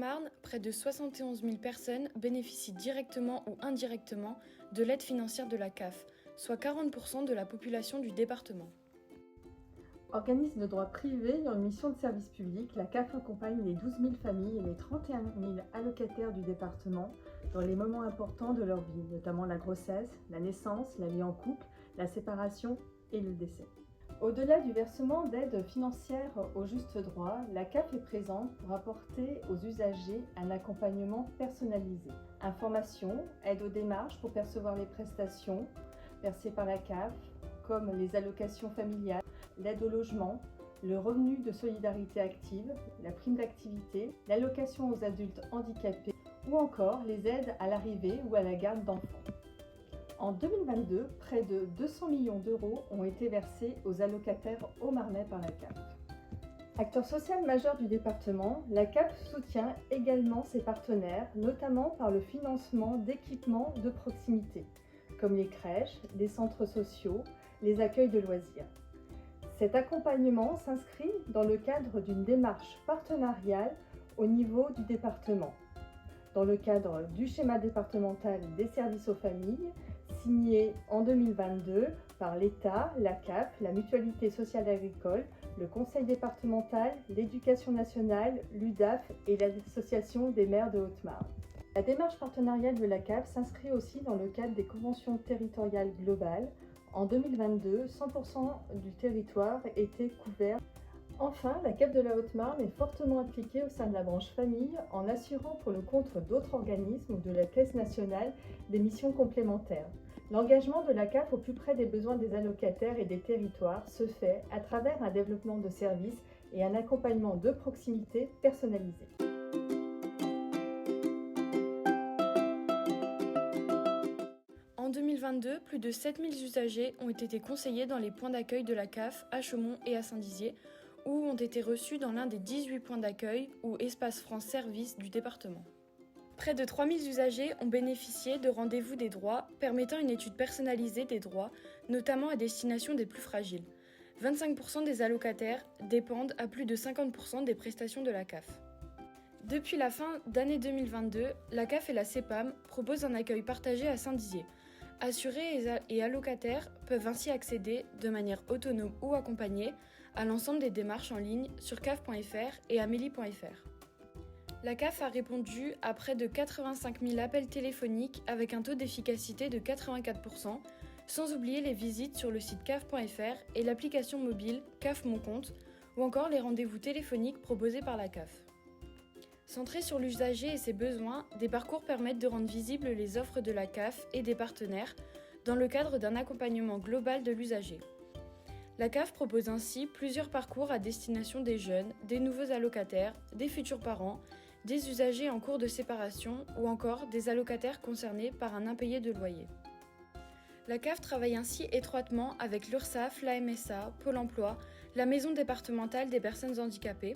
Haute-Marne, près de 71 000 personnes bénéficient directement ou indirectement de l'aide financière de la CAF, soit 40% de la population du département. Organisme de droit privé ayant une mission de service public, la CAF accompagne les 12 000 familles et les 31 000 allocataires du département dans les moments importants de leur vie, notamment la grossesse, la naissance, la vie en couple, la séparation et le décès. Au-delà du versement d'aides financières au juste droit, la CAF est présente pour apporter aux usagers un accompagnement personnalisé. Information, aide aux démarches pour percevoir les prestations versées par la CAF, comme les allocations familiales, l'aide au logement, le revenu de solidarité active, la prime d'activité, l'allocation aux adultes handicapés ou encore les aides à l'arrivée ou à la garde d'enfants. En 2022, près de 200 millions d'euros ont été versés aux allocataires haut-marnais par la CAF. Acteur social majeur du département, la CAF soutient également ses partenaires, notamment par le financement d'équipements de proximité, comme les crèches, les centres sociaux, les accueils de loisirs. Cet accompagnement s'inscrit dans le cadre d'une démarche partenariale au niveau du département, dans le cadre du schéma départemental des services aux familles, signé en 2022 par l'État, la CAF, la Mutualité sociale agricole, le Conseil départemental, l'Éducation nationale, l'UDAF et l'Association des maires de Haute-Marne. La démarche partenariale de la CAF s'inscrit aussi dans le cadre des conventions territoriales globales. En 2022, 100% du territoire était couvert. Enfin, la CAF de la Haute-Marne est fortement impliquée au sein de la branche famille en assurant pour le compte d'autres organismes ou de la Caisse nationale des missions complémentaires. L'engagement de la CAF au plus près des besoins des allocataires et des territoires se fait à travers un développement de services et un accompagnement de proximité personnalisé. En 2022, plus de 7000 usagers ont été conseillés dans les points d'accueil de la CAF à Chaumont et à Saint-Dizier, ou ont été reçus dans l'un des 18 points d'accueil ou espaces France Service du département. Près de 3000 usagers ont bénéficié de rendez-vous des droits permettant une étude personnalisée des droits, notamment à destination des plus fragiles. 25% des allocataires dépendent à plus de 50% des prestations de la CAF. Depuis la fin d'année 2022, la CAF et la CEPAM proposent un accueil partagé à Saint-Dizier. Assurés et allocataires peuvent ainsi accéder, de manière autonome ou accompagnée, à l'ensemble des démarches en ligne sur caf.fr et amélie.fr. La CAF a répondu à près de 85 000 appels téléphoniques avec un taux d'efficacité de 84%, sans oublier les visites sur le site caf.fr et l'application mobile CAF Mon Compte, ou encore les rendez-vous téléphoniques proposés par la CAF. Centrés sur l'usager et ses besoins, des parcours permettent de rendre visibles les offres de la CAF et des partenaires dans le cadre d'un accompagnement global de l'usager. La CAF propose ainsi plusieurs parcours à destination des jeunes, des nouveaux allocataires, des futurs parents, des usagers en cours de séparation ou encore des allocataires concernés par un impayé de loyer. La CAF travaille ainsi étroitement avec l'URSSAF, la MSA, Pôle emploi, la Maison départementale des personnes handicapées,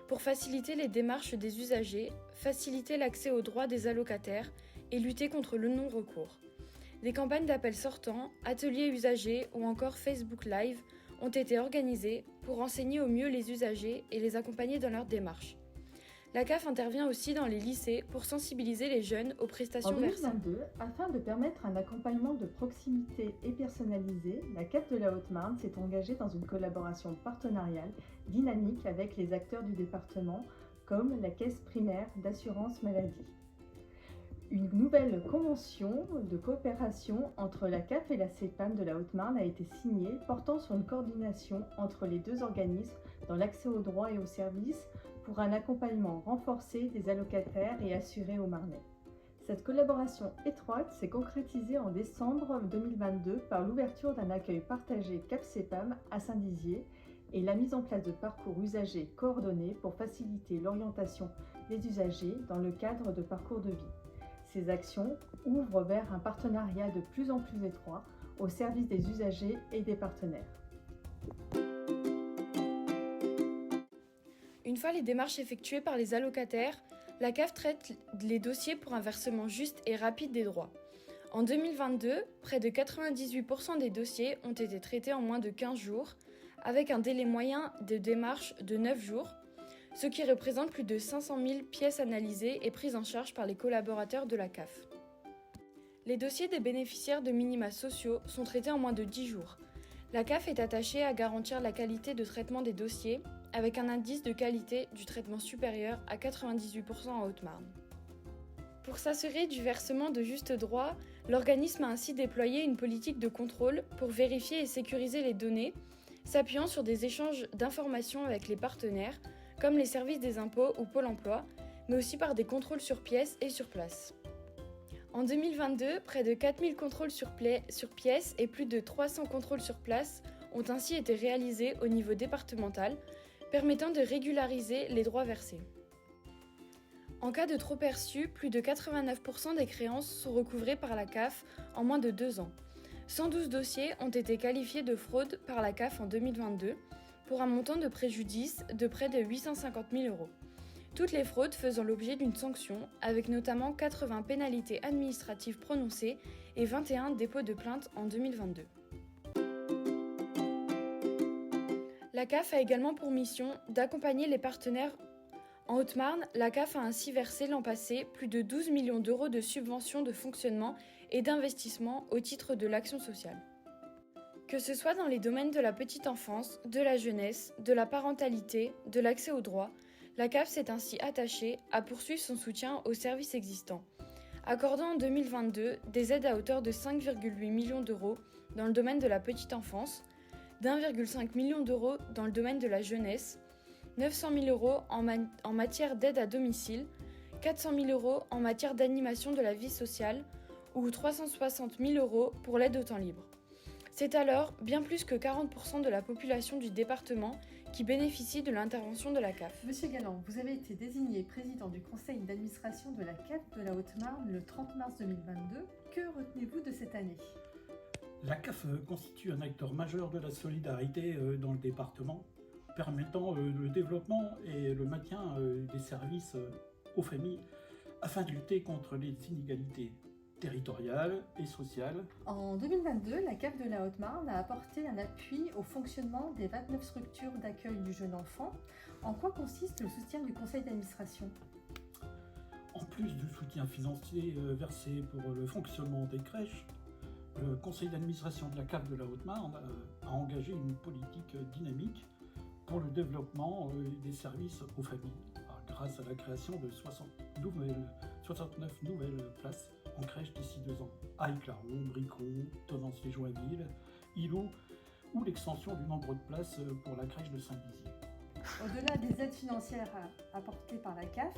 pour faciliter les démarches des usagers, faciliter l'accès aux droits des allocataires et lutter contre le non-recours. Des campagnes d'appels sortants, ateliers usagers ou encore Facebook Live ont été organisées pour renseigner au mieux les usagers et les accompagner dans leurs démarches. La CAF intervient aussi dans les lycées pour sensibiliser les jeunes aux prestations versées. En 2022, afin de permettre un accompagnement de proximité et personnalisé, la CAF de la Haute-Marne s'est engagée dans une collaboration partenariale dynamique avec les acteurs du département, comme la Caisse primaire d'assurance maladie. Une nouvelle convention de coopération entre la CAF et la CEPAM de la Haute-Marne a été signée, portant sur une coordination entre les deux organismes dans l'accès aux droits et aux services pour un accompagnement renforcé des allocataires et assurés haut-marnais. Cette collaboration étroite s'est concrétisée en décembre 2022 par l'ouverture d'un accueil partagé CAF-CEPAM à Saint-Dizier et la mise en place de parcours usagers coordonnés pour faciliter l'orientation des usagers dans le cadre de parcours de vie. Ces actions ouvrent vers un partenariat de plus en plus étroit au service des usagers et des partenaires. Une fois les démarches effectuées par les allocataires, la CAF traite les dossiers pour un versement juste et rapide des droits. En 2022, près de 98% des dossiers ont été traités en moins de 15 jours, avec un délai moyen de démarche de 9 jours. ce qui représente plus de 500 000 pièces analysées et prises en charge par les collaborateurs de la CAF. Les dossiers des bénéficiaires de minima sociaux sont traités en moins de 10 jours. La CAF est attachée à garantir la qualité de traitement des dossiers avec un indice de qualité du traitement supérieur à 98% en Haute-Marne. Pour s'assurer du versement de juste droit, l'organisme a ainsi déployé une politique de contrôle pour vérifier et sécuriser les données, s'appuyant sur des échanges d'informations avec les partenaires, comme les services des impôts ou Pôle emploi, mais aussi par des contrôles sur pièces et sur place. En 2022, près de 4000 contrôles sur pièces et plus de 300 contrôles sur place ont ainsi été réalisés au niveau départemental, permettant de régulariser les droits versés. En cas de trop-perçu, plus de 89% des créances sont recouvrées par la CAF en moins de 2 ans. 112 dossiers ont été qualifiés de fraude par la CAF en 2022 pour un montant de préjudice de près de 850 000 €. Toutes les fraudes faisant l'objet d'une sanction, avec notamment 80 pénalités administratives prononcées et 21 dépôts de plainte en 2022. La CAF a également pour mission d'accompagner les partenaires. En Haute-Marne, la CAF a ainsi versé l'an passé plus de 12 millions d'euros de subventions de fonctionnement et d'investissement au titre de l'action sociale. Que ce soit dans les domaines de la petite enfance, de la jeunesse, de la parentalité, de l'accès aux droits, la CAF s'est ainsi attachée à poursuivre son soutien aux services existants, accordant en 2022 des aides à hauteur de 5,8 millions d'euros dans le domaine de la petite enfance, d'1,5 million d'euros dans le domaine de la jeunesse, 900 000 € en matière d'aide à domicile, 400 000 € en matière d'animation de la vie sociale ou 360 000 € pour l'aide au temps libre. C'est alors bien plus que 40% de la population du département qui bénéficie de l'intervention de la CAF. Monsieur Galland, vous avez été désigné président du conseil d'administration de la CAF de la Haute-Marne le 30 mars 2022. Que retenez-vous de cette année ? La CAF constitue un acteur majeur de la solidarité dans le département, permettant le développement et le maintien des services aux familles afin de lutter contre les inégalités territoriales et sociales. En 2022, la CAF de la Haute-Marne a apporté un appui au fonctionnement des 29 structures d'accueil du jeune enfant. En quoi consiste le soutien du conseil d'administration ? En plus du soutien financier versé pour le fonctionnement des crèches, le conseil d'administration de la CAF de la Haute-Marne a engagé une politique dynamique pour le développement des services aux familles, grâce à la création de 69 nouvelles places en crèche d'ici 2 ans, à Éclaron, Bricot, Tonnance-les-Joinville, Ilot, ou l'extension du nombre de places pour la crèche de Saint-Dizier. Au-delà des aides financières apportées par la CAF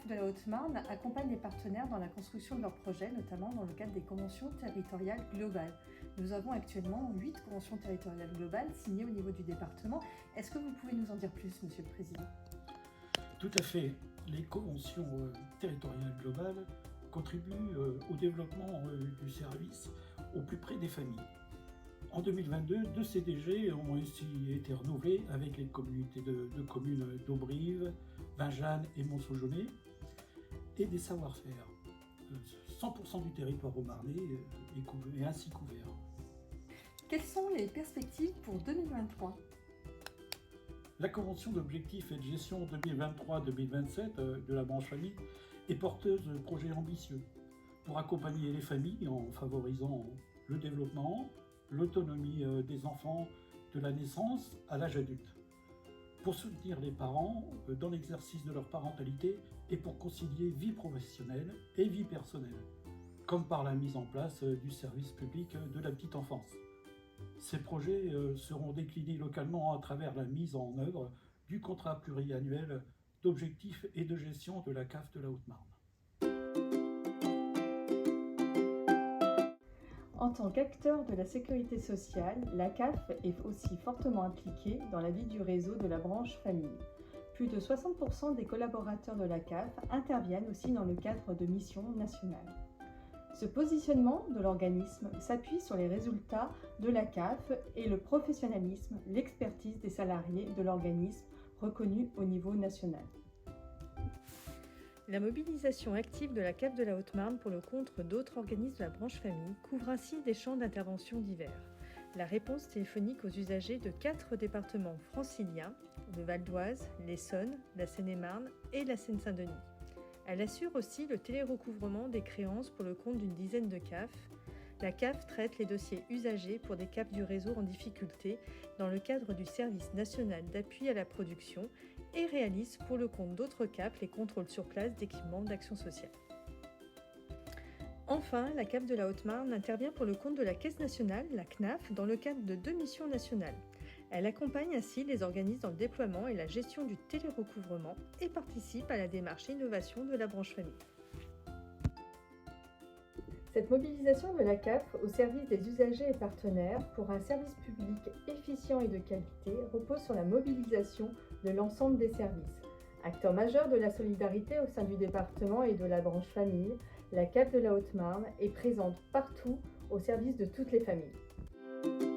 de la Haute-Marne accompagne les partenaires dans la construction de leurs projets, notamment dans le cadre des conventions territoriales globales. Nous avons actuellement 8 conventions territoriales globales signées au niveau du département. Est-ce que vous pouvez nous en dire plus, Monsieur le Président ? Tout à fait. Les conventions territoriales globales contribuent au développement du service au plus près des familles. En 2022, 2 CDG ont ainsi été renouvelés avec les communautés de communes d'Auberive, Vingeanne et Montsaujonais et des savoir-faire. 100% du territoire haut-marnais est ainsi couvert. Quelles sont les perspectives pour 2023 ? La convention d'objectifs et de gestion 2023-2027 de la branche famille est porteuse de projets ambitieux pour accompagner les familles en favorisant le développement, l'autonomie des enfants de la naissance à l'âge adulte, pour soutenir les parents dans l'exercice de leur parentalité et pour concilier vie professionnelle et vie personnelle, comme par la mise en place du service public de la petite enfance. Ces projets seront déclinés localement à travers la mise en œuvre du contrat pluriannuel d'objectifs et de gestion de la CAF de la Haute-Marne. En tant qu'acteur de la sécurité sociale, la CAF est aussi fortement impliquée dans la vie du réseau de la branche famille. Plus de 60% des collaborateurs de la CAF interviennent aussi dans le cadre de missions nationales. Ce positionnement de l'organisme s'appuie sur les résultats de la CAF et le professionnalisme, l'expertise des salariés de l'organisme reconnus au niveau national. La mobilisation active de la CAF de la Haute-Marne pour le compte d'autres organismes de la branche famille couvre ainsi des champs d'intervention divers. La réponse téléphonique aux usagers de 4 départements franciliens, le Val d'Oise, l'Essonne, la Seine-et-Marne et la Seine-Saint-Denis. Elle assure aussi le télérecouvrement des créances pour le compte d'une dizaine de CAF. La CAF traite les dossiers usagés pour des CAF du réseau en difficulté dans le cadre du Service national d'appui à la production et réalise pour le compte d'autres CAF les contrôles sur place d'équipements d'action sociale. Enfin, la CAF de la Haute-Marne intervient pour le compte de la Caisse nationale, la CNAF, dans le cadre de 2 missions nationales. Elle accompagne ainsi les organismes dans le déploiement et la gestion du télérecouvrement et participe à la démarche innovation de la branche famille. Cette mobilisation de la CAF au service des usagers et partenaires pour un service public efficient et de qualité repose sur la mobilisation de l'ensemble des services. Acteur majeur de la solidarité au sein du département et de la branche famille, la CAF de la Haute-Marne est présente partout au service de toutes les familles.